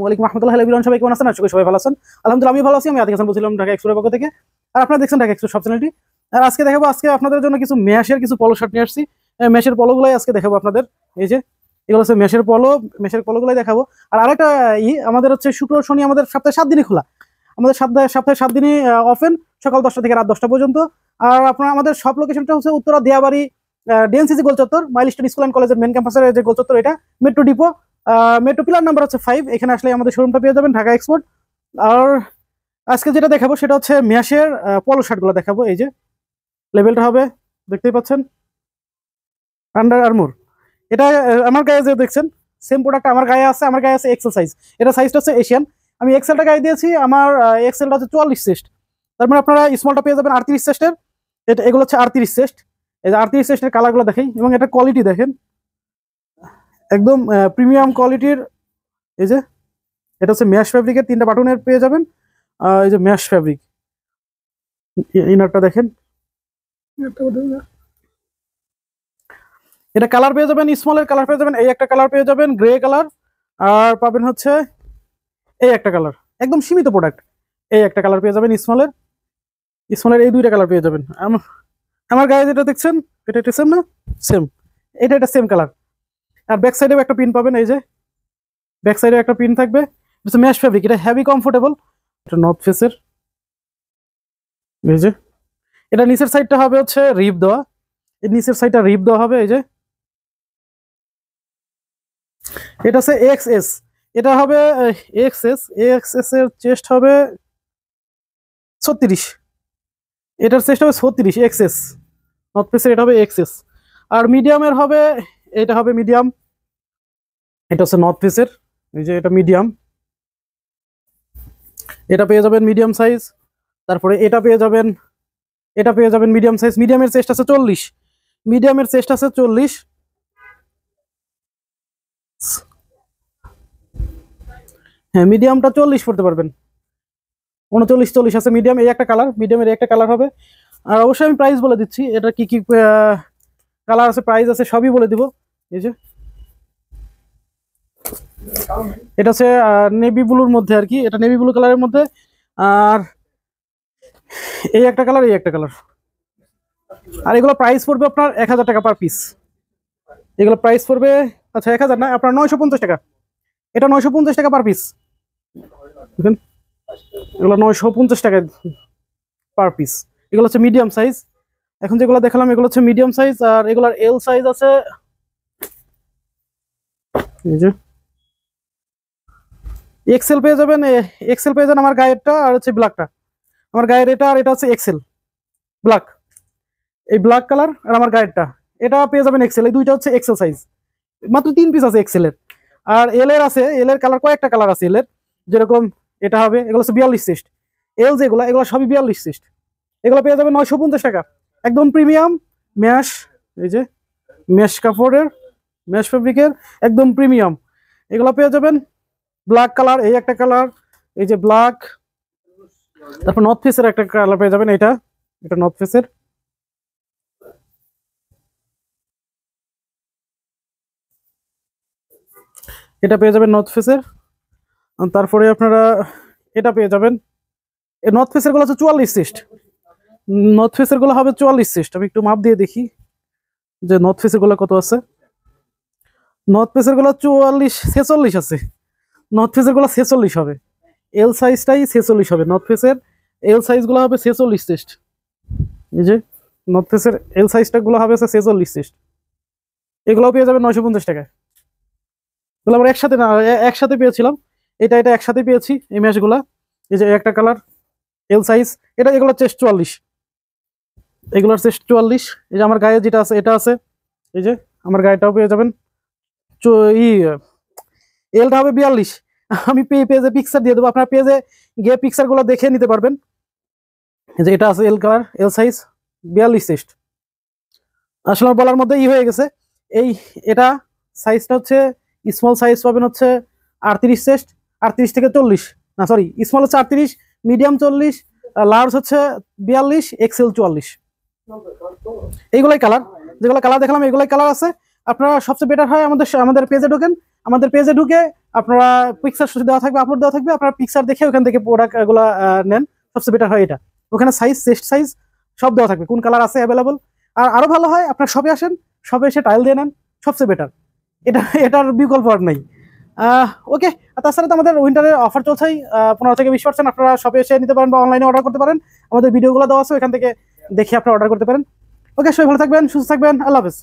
ওয়ালাইকুম রহমতুল্লাহ বিলন সবাই কেমন আছেন? আশা করি সবাই ভালো আছেন। আলহামদুলিল্লাহ আমি ভালো আছি। আমি আতিক হাসান বলছিলাম ঢাকা এক্সপ্লোরের পক্ষ থেকে। আর আপনারা দেখছেন ঢাকা এক্সপ্লোর সব চ্যানেলটি। আর আজকে আপনাদের জন্য কিছু ম্যাশের কিছু পলো শার্ট নিয়ে আসছি। ম্যাশের পলোগুলাই আজকে দেখাবো আপনাদের। এই যে এগুলো হচ্ছে ম্যাশের পলোগুলাই দেখাবো। আর আরেকটা আমাদের হচ্ছে শুক্র শনি আমাদের সপ্তাহে 7 দিনই খোলা। আমাদের সপ্তাহে 7 দিনই অফেন, সকাল 10টা থেকে রাত 10টা পর্যন্ত। আর আপনারা আমাদের সব লোকেশনটা হচ্ছে উত্তরা দিয়াবাড়ি ডিএনসিসি গোলচত্বর, মাইলস্টোন স্কুল অ্যান্ড কলেজের মেন ক্যাম্পাসের যে গোলচত্বর, এটা metro depot, metro pillar number হচ্ছে 5। এখানে আসলে আমাদের শোরুমটা পেয়ে যাবেন, ঢাকা এক্সপোর্ট। আর আজকে যেটা দেখাবো সেটা হচ্ছে ম্যাশের পলো শার্টগুলো দেখাবো। এই যে লেভেলটা হবে, দেখতেই পাচ্ছেন, আন্ডার আর্মোর। এটা আমার গায়ে যে দেখছেন সেম প্রোডাক্ট আমার গায়ে আছে। আমার গায়ে আছে এক্সেল সাইজ। এটা সাইজটা হচ্ছে এশিয়ান। আমি এক্সেলটা গায়ে দিয়েছি। আমার এক্সেলটা হচ্ছে 44 চেস্ট। তার মানে আপনারা স্মলটা পেয়ে যাবেন 38 চেস্টের। এগুলো হচ্ছে 38 চেস্ট। এই যে 38 চেস্টের কালারগুলো দেখেন এবং এটা কোয়ালিটি দেখেন, একদম প্রিমিয়াম কোয়ালিটির। এই যে এটা হচ্ছে ম্যাশ ফ্যাব্রিকের, 3টা বাটনের পেয়ে যাবেন। এই যে ম্যাশ ফ্যাব্রিক, ইনারটা দেখেন। এটা কালার পেয়ে যাবেন, স্মলের কালার পেয়ে যাবেন। এই একটা কালার পেয়ে যাবেন গ্রে কালার, আর পাবেন হচ্ছে এই একটা কালার, একদম সীমিত প্রোডাক্ট। এই একটা কালার পেয়ে যাবেন স্মলের এই 2টা কালার পেয়ে যাবেন। আমার গায়ে যেটা দেখছেন এটা সেম না? সেম, এটা সেম কালার। আর ব্যাক সাইডেও একটা পিন পাবেন। এই যে ব্যাক সাইডে একটা পিন থাকবে। এটা ম্যাশ ফ্যাব্রিক, এটা হেভি কমফোর্টেবল। এটা নর্থ ফেসের। এই যে এটা নিচের সাইডটা হবে হচ্ছে রিপ দেওয়া। এই নিচের সাইডটা রিপ দেওয়া হবে। এই যে এটা হচ্ছে এক্সএস। এটা হবে এক্সএস এর চেস্ট হবে 36। এটার চেস্ট হবে 36 এক্সএস। নর্থ ফেসের এটা হবে এক্সএস। আর মিডিয়ামের হবে, এটা হবে মিডিয়াম। এটা হচ্ছে নর্থ ফেসের। এই যে এটা মিডিয়াম, এটা পেয়ে যাবেন মিডিয়াম সাইজ। তারপরে এটা পেয়ে যাবেন মিডিয়াম সাইজ। মিডিয়ামের চেস্ট আছে 40। মিডিয়ামের চেস্ট আছে 40। হ্যাঁ, মিডিয়ামটা 40 পড়তে পারবেন। 39 40 আছে মিডিয়াম। এই একটা কালার, মিডিয়ামের একটা কালার হবে। আর অবশ্যই আমি প্রাইস বলে দিচ্ছি, এটা কি কি কালার আছে, প্রাইস আছে, সবই বলে দিব। এই যে এটা হচ্ছে নেভি ব্লুর মধ্যে আর কি, এটা নেভি ব্লু কালারের মধ্যে। আর এই একটা কালার, এই একটা কালার। আর এগুলো প্রাইস পড়বে আপনার 1000 টাকা পার পিস। এগুলো প্রাইস পড়বে, আচ্ছা 1000 না, আপনার 950 টাকা। এটা 950 টাকা পার পিস। দেখেন এগুলো 950 টাকা পার পিস। এগুলো হচ্ছে মিডিয়াম সাইজ। এখন যেগুলো দেখালাম এগুলো হচ্ছে মিডিয়াম সাইজ। আর এগুলোর এল সাইজ আছে, এই যে এক্সেল পেয়ে যাবেন। এক্সেল পেয়ে যাবেন আমার গায়েরটা, আর হচ্ছে ব্ল্যাকটা। আমার গায়ের এটা, আর এটা হচ্ছে এক্সেল ব্ল্যাক। এই ব্ল্যাক কালার আর আমার গায়েরটা, এটা পেয়ে যাবেন এক্সেল। এই 2টা হচ্ছে এক্সেল সাইজ। মাত্র 3 পিস আছে এক্সেলের। আর এল এর আছে, এল এর কালার কয়েকটা কালার আছে এল এর। যেরকম এটা হবে, এগুলো হচ্ছে 42 চেস্ট। এল যেগুলো, এগুলো সবই 42 চেস্ট। এগুলো পেয়ে যাবেন 950 টাকা, একদম প্রিমিয়াম ম্যাশ। এই যে ম্যাশ কাপড়ের, ম্যাশ ফেব্রিকের, একদম প্রিমিয়াম। এগুলো পেয়ে যাবেন ব্ল্যাক কালার, এই একটা কালার, এই যে ব্ল্যাক। তারপর নর্থ ফেসের একটা কালার পেয়ে যাবেন, এটা নর্থ ফেসের। এটা পেয়ে যাবেন নর্থ ফেসের। তারপরে আপনারা এটা পেয়ে যাবেন। এই নর্থ ফেসের গুলো হচ্ছে 44 চেস্ট। নর্থ ফেসের গুলো হবে 44 চেস্ট। আমি একটু মাপ দিয়ে দেখি যে নর্থ ফেসের গুলো কত আছে। নর্থ ফেসের গুলো 44 46 আছে। নর্থ ফেসের গুলো 46 হবে। এল সাইজটাই 46 হবে। নর্থ ফেসের এল সাইজ গুলো হবে 46 চেস্ট। এই যে নর্থ ফেসের এল সাইজটা গুলো হবে 46 চেস্ট। এগুলো পেয়ে যাবেন 950 টাকায়। এগুলো আমরা একসাথে না, একসাথে পেয়েছিলাম। এটা একসাথে পেয়েছি এই ম্যাশগুলা। এই যে একটা কালার, এল সাইজ। এগুলো চেস্ট 44। এগুলোর চেস্ট 44। এই যে আমার গায়ে যেটা আছে এটা আছে। এই যে আমার গায়েটাও পেয়ে যাবেন। এলটা হবে 42। আমি পেজে পিকচার দিয়ে দেবো, আপনার পেজে গিয়ে পিকচার গুলো দেখে নিতে পারবেন। যে এটা আছে এল কালার, এল সাইজ, 42 চেস্ট। আসলে বলার মধ্যে হয়ে গেছে। এটা সাইজটা হচ্ছে স্মল সাইজ পাবেন হচ্ছে 38 চেস্ট। 38 থেকে 40, না সরি, স্মল হচ্ছে 38, মিডিয়াম 40, লার্জ হচ্ছে 42, এক্সেল 44। এইগুলাই কালার, যেগুলো কালার দেখালাম এগুলাই কালার আছে। আপনারা সবচেয়ে বেটার হয় আমাদের পেজে ঢোকেন। আমাদের পেজে ঢুকে আপনারা পিকচার দেওয়া থাকবে, আপলোড দেওয়া থাকবে, আপনারা পিকচার দেখে ওখান থেকে প্রোডাক্টগুলো নেন, সবচেয়ে বেটার হয় এটা। ওখানে সাইজ, চেস্ট সাইজ সব দেওয়া থাকবে, কোন কালার আছে অ্যাভেলেবল। আর আরো ভালো হয় আপনার শপে আসেন, শপে এসে ট্রায়াল দিয়ে নেন, সবচেয়ে বেটার। এটার বিকল্প আর নাই। ওকে, তাছাড়া তো আমাদের উইন্টারের অফার চলছেই, 15 থেকে 20%। আপনারা শপে এসে নিতে পারেন বা অনলাইনে অর্ডার করতে পারেন, আমাদের ভিডিওগুলো দেওয়া আছে, এখান থেকে দেখে আপনারা অর্ডার করতে পারেন। ওকে, সবাই ভালো থাকবেন, সুস্থ থাকবেন, আল্লাহ হাফেজ।